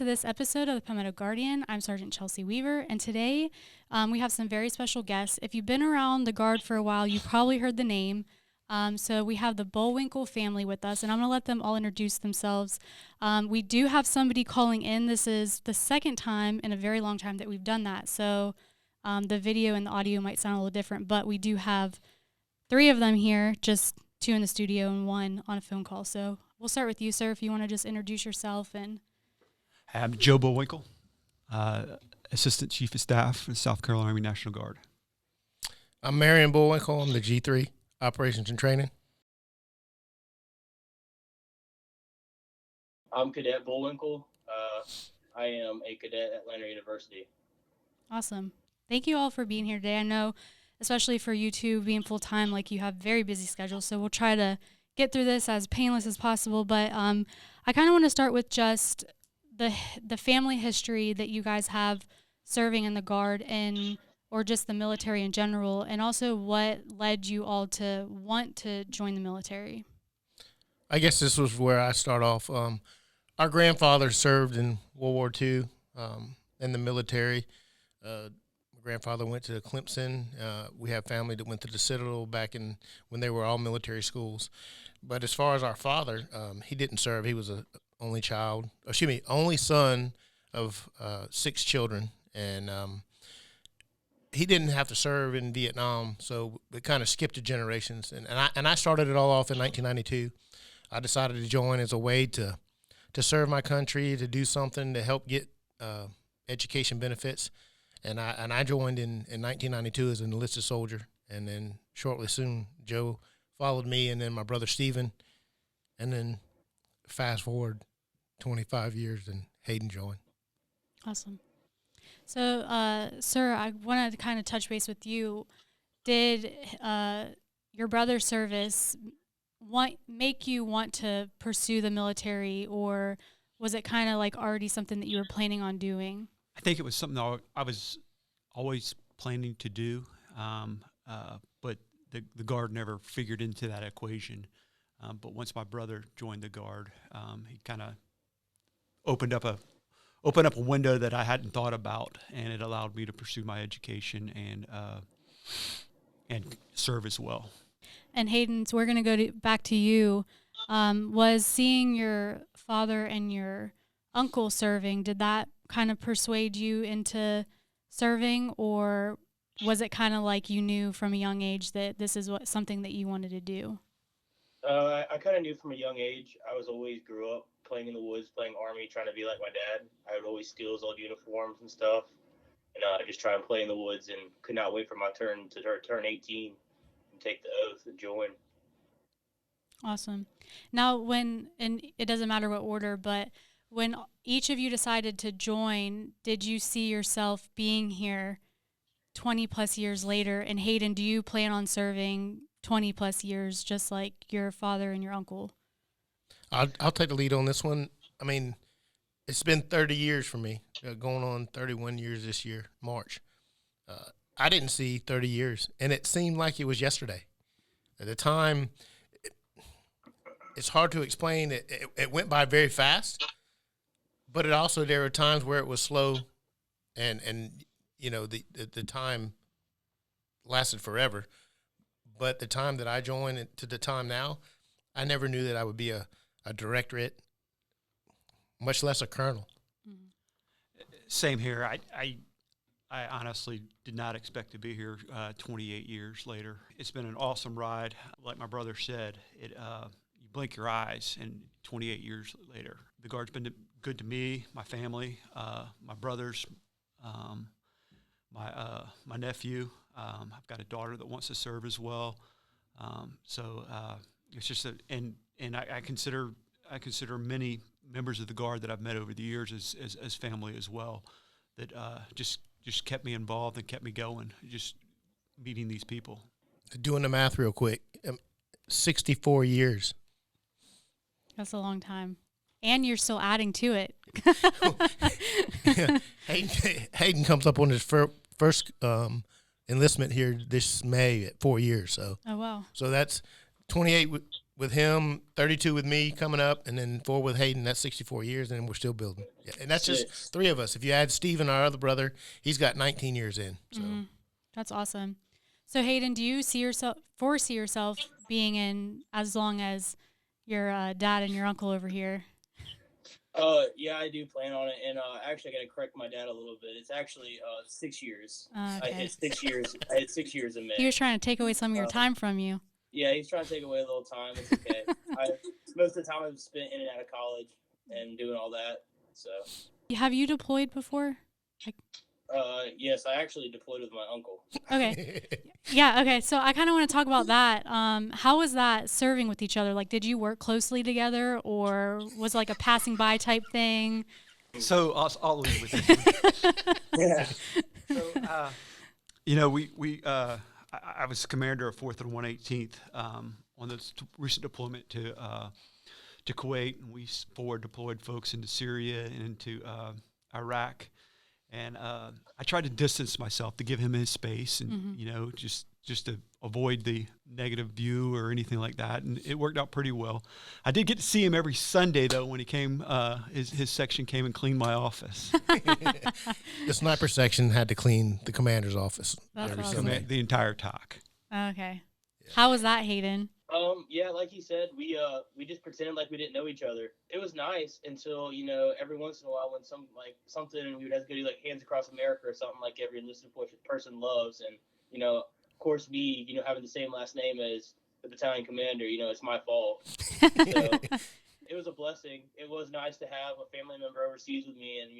to this episode of the Palmetto Guardian. I'm Sergeant Chelsea Weaver, and today we have some very special guests. If you've been around the Guard for a while, you probably heard the name. So we have the Bulwinkle family with us, and I'm going to let them all introduce themselves. We do have somebody calling in. This is the second time in a very long time that we've done that, so the video and the audio might sound a little different, but we do have 3 of them here, just 2 in the studio and 1 on a phone call. So we'll start with you, sir, if you want to just introduce yourself. And I'm Joe Bulwinkle, Assistant Chief of Staff for the South Carolina Army National Guard. I'm Marion Bulwinkle. I'm the G3, Operations and Training. I'm Cadet Bulwinkle. I am a cadet at Lander University. Awesome. Thank you all for being here today. I know, especially for you two being full-time, like you have very busy schedules, so we'll try to get through this as painless as possible. But I kind of want to start with just the family history that you guys have serving in the Guard or just the military in general, and also what led you all to want to join the military. I guess this was where I start off. Our grandfather served in World War II in the military. My grandfather went to Clemson. We have family that went to the Citadel back when they were all military schools. But as far as our father, he didn't serve. He was only son of 6 children, and he didn't have to serve in Vietnam, so it kind of skipped the generations. And I started it all off in 1992. I decided to join as a way to serve my country, to do something to help get education benefits. And I joined in 1992 as an enlisted soldier, and then shortly soon Joe followed me, and then my brother Stephen, and then fast forward 25 years and Hayden joined. Awesome. So, sir, I wanted to kind of touch base with you. Did your brother's service make you want to pursue the military, or was it kind of like already something that you were planning on doing? I think it was something I was always planning to do, but the Guard never figured into that equation. But once my brother joined the Guard, he kind of opened up a window that I hadn't thought about, and it allowed me to pursue my education and serve as well. And Hayden, so we're going to go back to you. Was seeing your father and your uncle serving, did that kind of persuade you into serving, or was it kind of like you knew from a young age that this is something that you wanted to do? I kind of knew from a young age. I grew up playing in the woods, playing Army, trying to be like my dad. I would always steal his old uniforms and stuff, and just try and play in the woods, and could not wait for my turn to turn 18 and take the oath and join. Awesome. Now, and it doesn't matter what order, but when each of you decided to join, did you see yourself being here 20 plus years later? And Hayden, do you plan on serving 20 plus years just like your father and your uncle? I'll take the lead on this one. I mean, it's been 30 years for me, going on 31 years this year, March. I didn't see 30 years, and it seemed like it was yesterday. At the time, it's hard to explain. It went by very fast, but there were times where it was slow, and the time lasted forever. But the time that I joined to the time now, I never knew that I would be a directorate, much less a colonel. Same here. I honestly did not expect to be here 28 years later. It's been an awesome ride. Like my brother said, you blink your eyes, and 28 years later, the Guard's been good to me, my family, my brothers, my nephew. I've got a daughter that wants to serve as well. So it's just and I consider many members of the Guard that I've met over the years as family as well, that just kept me involved and kept me going, just meeting these people. Doing the math real quick, 64 years. That's a long time. And you're still adding to it. Hayden comes up on his first enlistment here this May at 4 years. So. Oh, wow. So that's 28 with him, 32 with me coming up, and then 4 with Hayden. That's 64 years, and we're still building. Yeah, and that's just 3 of us. If you add Steven, our other brother, he's got 19 years in. So That's awesome. So Hayden, do you foresee yourself being in as long as your dad and your uncle over here? Yeah, I do plan on it, and actually, I got to correct my dad a little bit. It's actually 6 years. Okay. I hit 6 years. I hit 6 years in May. He was trying to take away some of your time from you. Yeah, he's trying to take away a little time. It's okay. Most of the time I've spent in and out of college and doing all that. So. Have you deployed before? Yes, I actually deployed with my uncle. Okay. Yeah, okay. So I kind of want to talk about that. How was that serving with each other? Like, did you work closely together, or was it like a passing by type thing? So I'll leave with this. Yeah. So, I was commander of 4th and 118th on this recent deployment to Kuwait, and we forward deployed folks into Syria and into Iraq. And I tried to distance myself to give him his space, and just to avoid the negative view or anything like that. And it worked out pretty well. I did get to see him every Sunday though when he came. His section came and cleaned my office. The sniper section had to clean the commander's office every awesome. Sunday. The entire TOC. Okay. Yeah. How was that, Hayden? Yeah, like he said, we just pretended like we didn't know each other. It was nice until, every once in a while when something we would have to go do like Hands Across America or something like every enlisted person loves, and of course me, having the same last name as the battalion commander, it's my fault. So it was a blessing. It was nice to have a family member overseas with me, and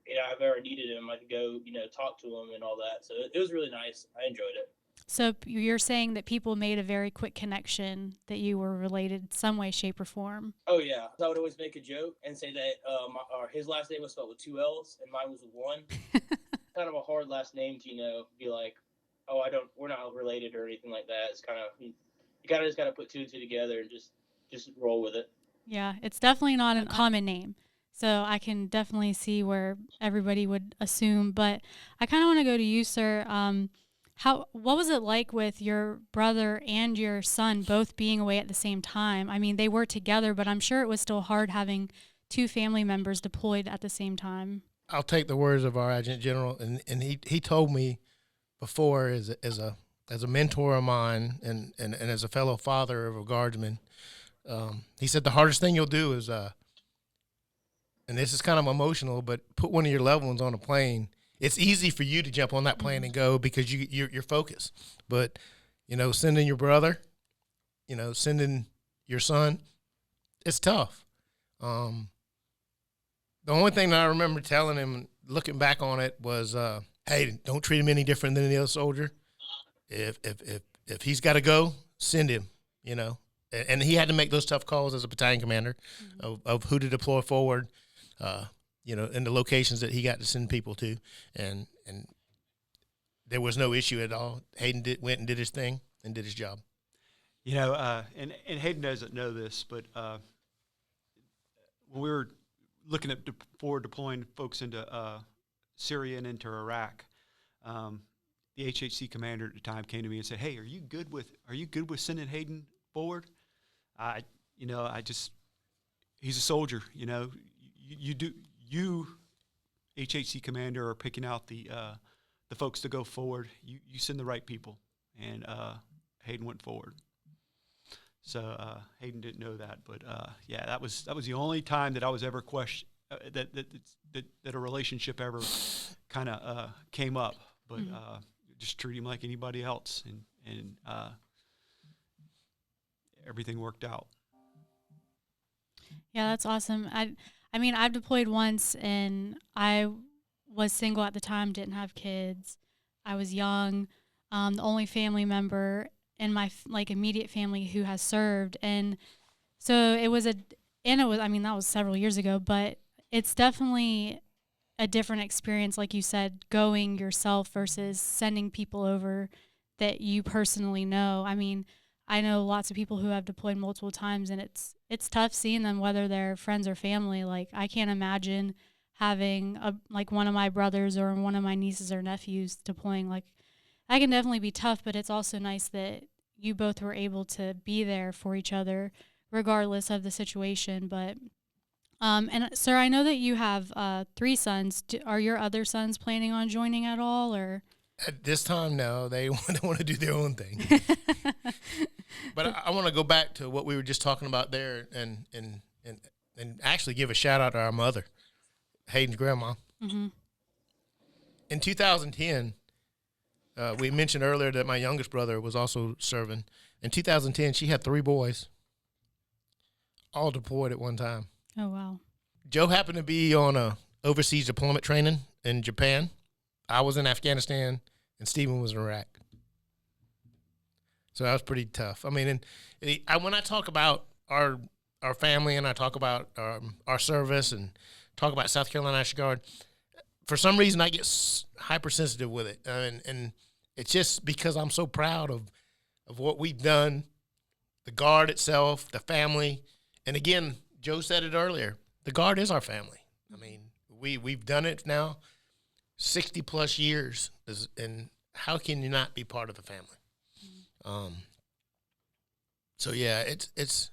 if I've ever needed him, I could go, talk to him and all that. So it was really nice. I enjoyed it. So you're saying that people made a very quick connection that you were related some way, shape, or form? Oh, yeah. I would always make a joke and say that his last name was spelled with 2 L's and mine was with 1. Kind of a hard last name to, be like, oh, we're not related or anything like that. It's kind of, you kind of just got to put 2 and 2 together and just roll with it. Yeah, it's definitely not a common name. So I can definitely see where everybody would assume. But I kind of want to go to you, sir. What was it like with your brother and your son both being away at the same time? I mean, they were together, but I'm sure it was still hard having 2 family members deployed at the same time. I'll take the words of our adjutant general, and he told me before as a mentor of mine and as a fellow father of a guardsman, he said the hardest thing you'll do is, and this is kind of emotional, but put one of your loved ones on a plane. It's easy for you to jump on that plane and go because you're focused. But, sending your brother, sending your son, it's tough. The only thing that I remember telling him, looking back on it, was, hey, don't treat him any different than any other soldier. If he's got to go, send him, And he had to make those tough calls as a battalion commander of who to deploy forward, in the locations that he got to send people to, and there was no issue at all. Hayden went and did his thing and did his job. And Hayden doesn't know this, but when we were looking at forward deploying folks into Syria and into Iraq, the HHC commander at the time came to me and said, "Hey, are you good with sending Hayden forward?" He's a soldier, You, HHC commander, are picking out the folks to go forward. You send the right people, and Hayden went forward. So Hayden didn't know that, but that was the only time that I was ever questioned that a relationship ever kind of came up. But just treat him like anybody else, and everything worked out. Yeah, that's awesome. I mean, I've deployed once, and I was single at the time, didn't have kids. I was young, the only family member in my immediate family who has served, and so that was several years ago, but it's definitely a different experience, like you said, going yourself versus sending people over that you personally know. I mean, I know lots of people who have deployed multiple times, and it's tough seeing them, whether they're friends or family. Like, I can't imagine having one of my brothers or one of my nieces or nephews deploying. Like, that can definitely be tough, but it's also nice that you both were able to be there for each other regardless of the situation. But and sir, I know that you have 3 sons. Are your other sons planning on joining at all, or? At this time, no, they want to do their own thing. But I want to go back to what we were just talking about there, and actually give a shout out to our mother, Hayden's grandma. Mm-hmm. In 2010, we mentioned earlier that my youngest brother was also serving. In 2010, she had 3 boys, all deployed at one time. Oh, wow. Joe happened to be on a overseas deployment training in Japan. I was in Afghanistan, and Stephen was in Iraq. So that was pretty tough. I mean, when I talk about our family and I talk about our service and talk about South Carolina National Guard, for some reason I get hypersensitive with it. And it's just because I'm so proud of what we've done, the Guard itself, the family. And again, Joe said it earlier, the Guard is our family. I mean, we've done it now 60 plus years, and how can you not be part of the family? So yeah, it's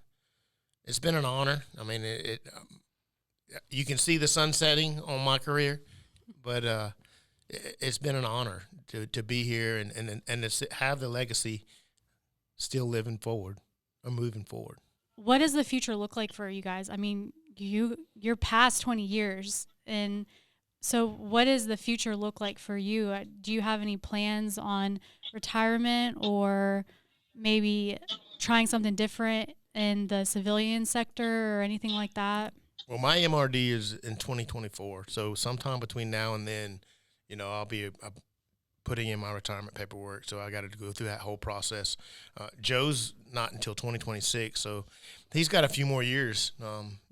been an honor. I mean, you can see the sun setting on my career, but it's been an honor to be here and to have the legacy still living forward or moving forward. What does the future look like for you guys? I mean, you're past 20 years, and so what does the future look like for you? Do you have any plans on retirement or maybe trying something different in the civilian sector or anything like that? Well, my MRD is in 2024, so sometime between now and then, I'll be putting in my retirement paperwork, so I got to go through that whole process. Joe's not until 2026, so he's got a few more years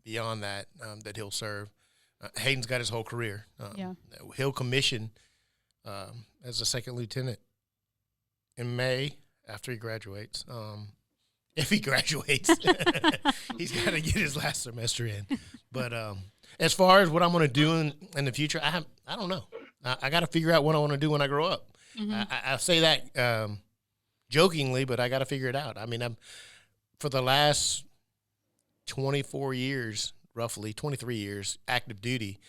beyond that that he'll serve. Hayden's got his whole career. He'll commission as a second lieutenant in May after he graduates. If he graduates, he's got to get his last semester in. But as far as what I'm going to do in the future, I don't know. I got to figure out what I want to do when I grow up. Mm-hmm. I say that jokingly, but I got to figure it out. I mean, for the last 24 years, roughly 23 years, active duty,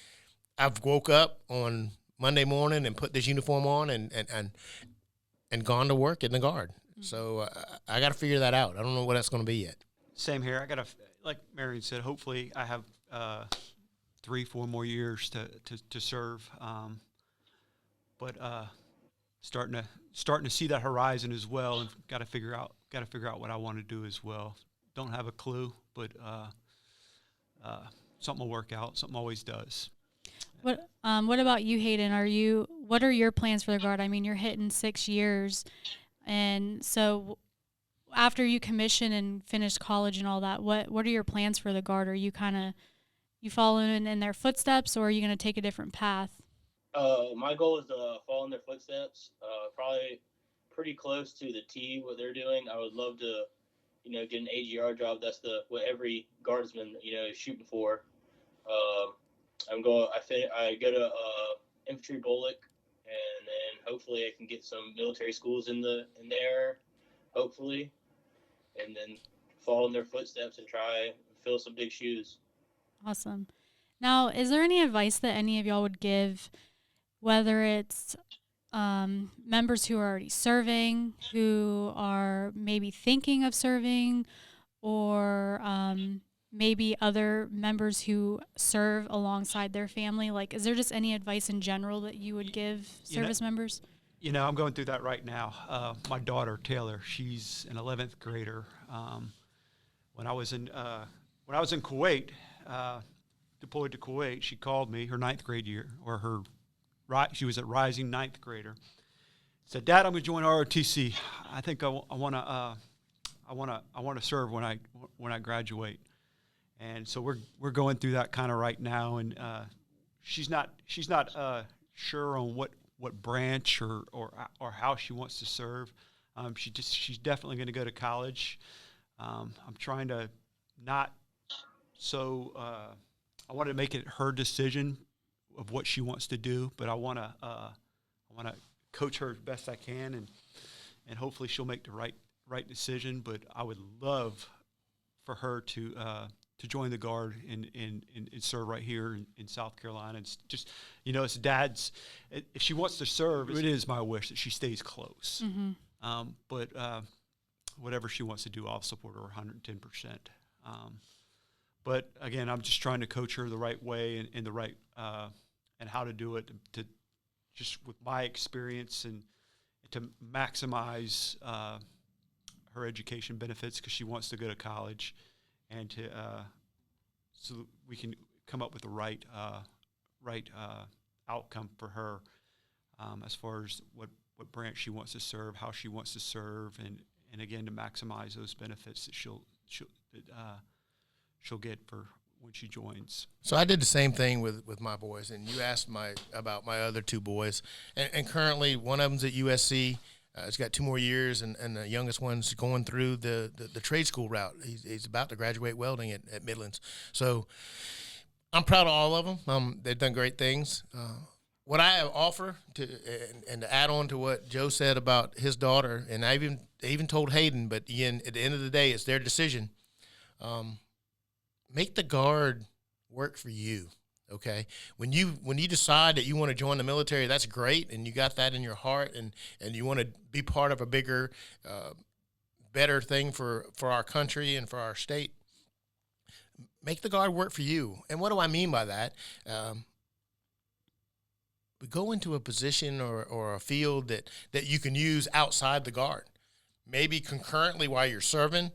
I've woke up on Monday morning and put this uniform on and gone to work in the Guard. So I got to figure that out. I don't know what that's going to be yet. Same here. I got to, like Marion said, hopefully I have 3-4 more years to serve. But starting to see that horizon as well, and got to figure out what I want to do as well. Don't have a clue, but something will work out. Something always does. What about you, Hayden? What are your plans for the Guard? I mean, you're hitting 6 years. And so after you commission and finish college and all that, what are your plans for the Guard? Are you you following in their footsteps, or are you going to take a different path? My goal is to follow in their footsteps, probably pretty close to the T, what they're doing. I would love to, get an AGR job. That's what every guardsman, is shooting for. I go to infantry bullock, and then hopefully I can get some military schools in there, hopefully, and then follow in their footsteps and try and fill some big shoes. Awesome. Now, is there any advice that any of y'all would give, whether it's members who are already serving, who are maybe thinking of serving, or maybe other members who serve alongside their family? Like, is there just any advice in general that you would give service members? I'm going through that right now. My daughter, Taylor, she's an 11th grader. When I was in Kuwait, deployed to Kuwait, she called me her 9th grade year, or she was a rising 9th grader. Said, "Dad, I'm going to join ROTC. I think I want to serve when I graduate." And so we're going through that kind of right now, and she's not sure on what branch or how she wants to serve. She's definitely going to go to college. I'm trying to not so. I want to make it her decision of what she wants to do, but I want to coach her as best I can, and hopefully she'll make the right right decision, but I would love for her to join the Guard and serve right here in South Carolina. It's just, it's Dad's. If she wants to serve, it is my wish that she stays close. But whatever she wants to do, I'll support her 110%. But again, I'm just trying to coach her the right way and in the right and how to do it to just with my experience and to maximize her education benefits because she wants to go to college, and to so that we can come up with the right outcome for her as far as what branch she wants to serve, how she wants to serve, and again to maximize those benefits that she'll get for when she joins. So I did the same thing with my boys, and you asked about my other two boys, and currently one of them's at USC. He's got 2 more years, and the youngest one's going through the trade school route. He's about to graduate welding at Midlands. So I'm proud of all of them. They've done great things. What I offer and to add on to what Joe said about his daughter, and I even told Hayden, but again, at the end of the day, it's their decision. Make the Guard work for you. Okay, when you decide that you want to join the military, that's great, and you got that in your heart, and you want to be part of a bigger, better thing for our country and for our state. Make the Guard work for you. And what do I mean by that? Go into a position or a field that you can use outside the Guard. Maybe concurrently while you're serving.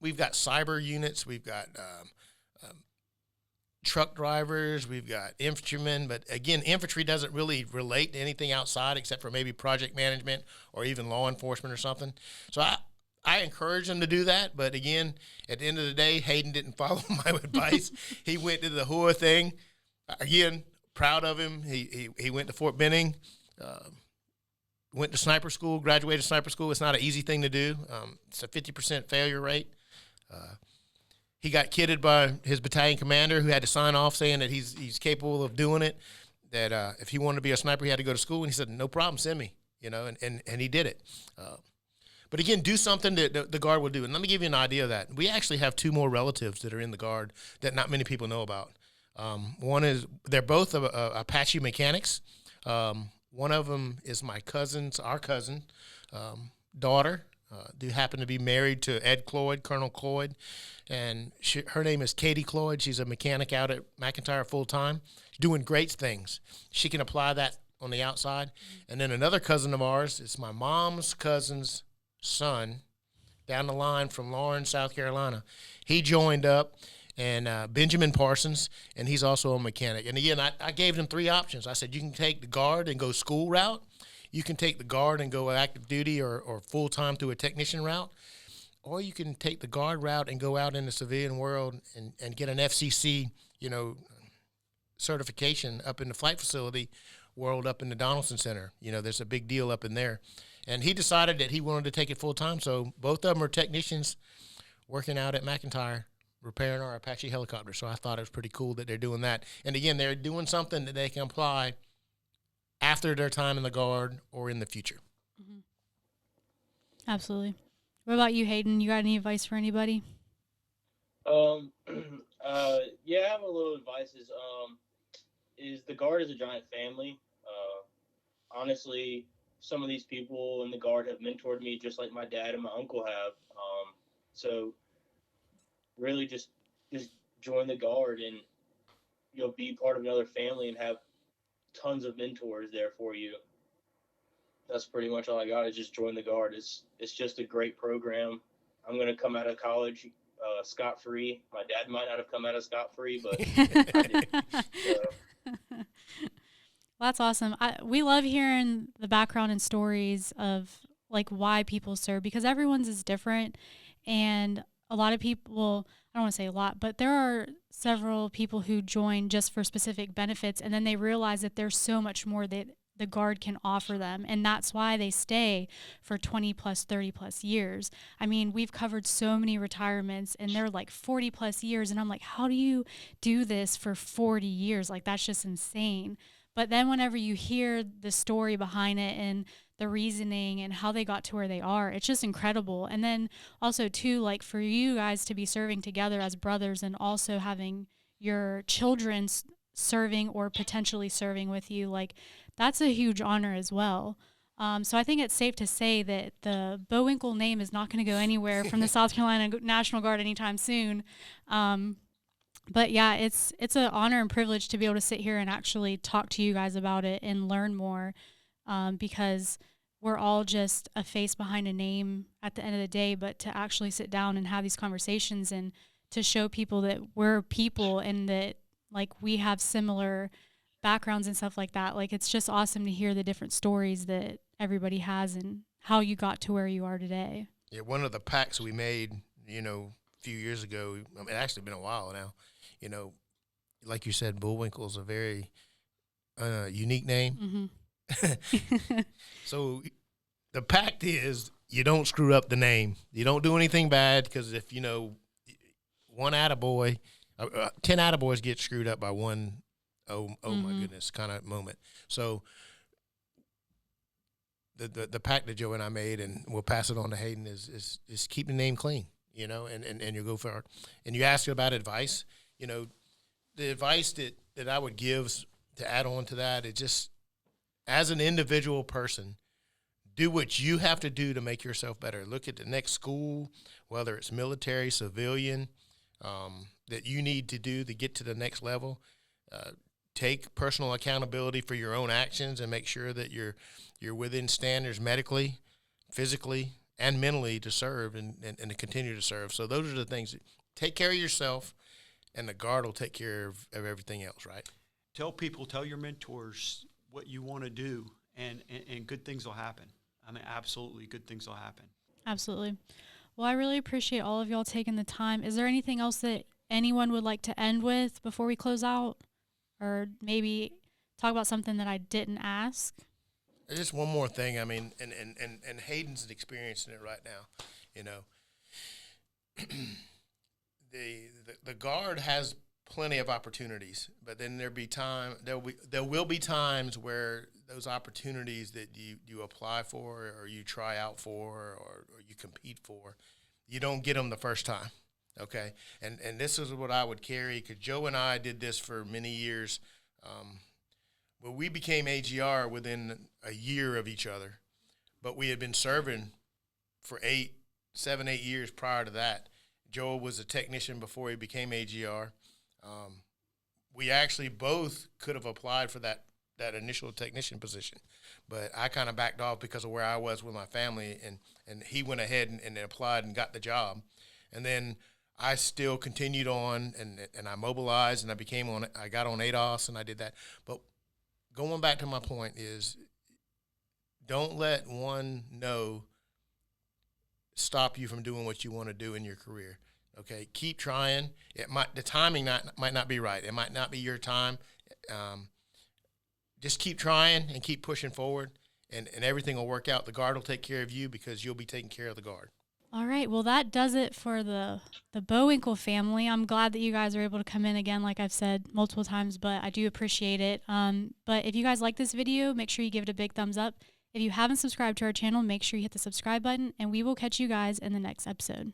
We've got cyber units. We've got truck drivers, we've got infantrymen, but again, infantry doesn't really relate to anything outside except for maybe project management or even law enforcement or something. So I encourage them to do that, but again, at the end of the day, Hayden didn't follow my advice. He went to the HUA thing. Again, proud of him. He went to Fort Benning, went to sniper school, graduated sniper school. It's not an easy thing to do. It's a 50% failure rate. He got kidded by his battalion commander, who had to sign off saying that he's capable of doing it, that if he wanted to be a sniper, he had to go to school. And he said, no problem, send me, and he did it. But again, do something that the Guard will do. And let me give you an idea of that. We actually have 2 more relatives that are in the Guard that not many people know about. One is, they're both Apache mechanics. One of them is our cousin, daughter. They happen to be married to Ed Cloyd, Colonel Cloyd, and her name is Katie Cloyd. She's a mechanic out at McIntyre full-time, doing great things. She can apply that on the outside. And then another cousin of ours, it's my mom's cousin's son, down the line from Lawrence, South Carolina. He joined up, and Benjamin Parsons, and he's also a mechanic. And again, I gave them 3 options. I said, you can take the Guard and go school route. You can take the Guard and go active duty or full-time through a technician route, or you can take the Guard route and go out in the civilian world and get an FCC, certification up in the flight facility world up in the Donaldson Center. There's a big deal up in there. And he decided that he wanted to take it full-time, so both of them are technicians working out at McIntyre repairing our Apache helicopters. So I thought it was pretty cool that they're doing that. And again, they're doing something that they can apply after their time in the Guard or in the future. Mm-hmm. Absolutely. What about you, Hayden? You got any advice for anybody? Yeah, I have a little advice. Is the Guard is a giant family. Honestly, some of these people in the Guard have mentored me just like my dad and my uncle have. So really just join the Guard and you'll be part of another family and have tons of mentors there for you. That's pretty much all I got, is just join the Guard. It's just a great program. I'm going to come out of college scot-free. My dad might not have come out of scot-free, but I did. So. That's awesome. We love hearing the background and stories of like why people serve, because everyone's is different. And a lot of people, I don't want to say a lot, but there are several people who join just for specific benefits, and then they realize that there's so much more that the Guard can offer them, and that's why they stay for 20 plus, 30 plus years. I mean, we've covered so many retirements, and they're like 40 plus years, and I'm like, how do you do this for 40 years? Like, that's just insane. But then whenever you hear the story behind it and the reasoning and how they got to where they are, it's just incredible. And then also too, like for you guys to be serving together as brothers and also having your children serving or potentially serving with you, like that's a huge honor as well. So I think it's safe to say that the Bulwinkle name is not going to go anywhere from the South Carolina National Guard anytime soon. But yeah, it's an honor and privilege to be able to sit here and actually talk to you guys about it and learn more, because we're all just a face behind a name at the end of the day. But to actually sit down and have these conversations and to show people that we're people and that like we have similar backgrounds and stuff like that, like it's just awesome to hear the different stories that everybody has and how you got to where you are today. Yeah, one of the pacts we made, a few years ago, I mean, it's actually been a while now, like you said, Bullwinkle is a very unique name. Mm-hmm. So the pact is you don't screw up the name. You don't do anything bad, because if, one attaboy, 10 attaboys get screwed up by one, my goodness, kind of moment. So the pact that Joe and I made, and we'll pass it on to Hayden, is keep the name clean, and you go for it. And you ask about advice. The advice that I would give to add on to that is just, as an individual person, do what you have to do to make yourself better. Look at the next school, whether it's military, civilian, that you need to do to get to the next level. Take personal accountability for your own actions and make sure that you're within standards medically, physically, and mentally to serve and to continue to serve. So those are the things. Take care of yourself, and the Guard will take care of everything else, right? Tell your mentors what you want to do, and good things will happen. I mean, absolutely, good things will happen. Absolutely. Well, I really appreciate all of y'all taking the time. Is there anything else that anyone would like to end with before we close out? Or maybe talk about something that I didn't ask? Just one more thing. I mean, and Hayden's experiencing it right now. The Guard has plenty of opportunities, but then there will be times where those opportunities that you apply for, or you try out for, or you compete for, you don't get them the first time. Okay, and this is what I would carry, because Joe and I did this for many years. Well, we became AGR within a year of each other, but we had been serving for 7, 8 years prior to that. Joe was a technician before he became AGR. We actually both could have applied for that initial technician position, but I kind of backed off because of where I was with my family, and he went ahead and applied and got the job. And then I still continued on, and I mobilized, and I got on ADOS, and I did that. But going back to my point is, don't let one no stop you from doing what you want to do in your career. Okay, keep trying. The timing might not be right. It might not be your time. Just keep trying and keep pushing forward, and everything will work out. The Guard will take care of you, because you'll be taking care of the Guard. All right. Well, that does it for the Bulwinkle family. I'm glad that you guys are able to come in again, like I've said multiple times, but I do appreciate it. But if you guys like this video, make sure you give it a big thumbs up. If you haven't subscribed to our channel, make sure you hit the subscribe button, and we will catch you guys in the next episode.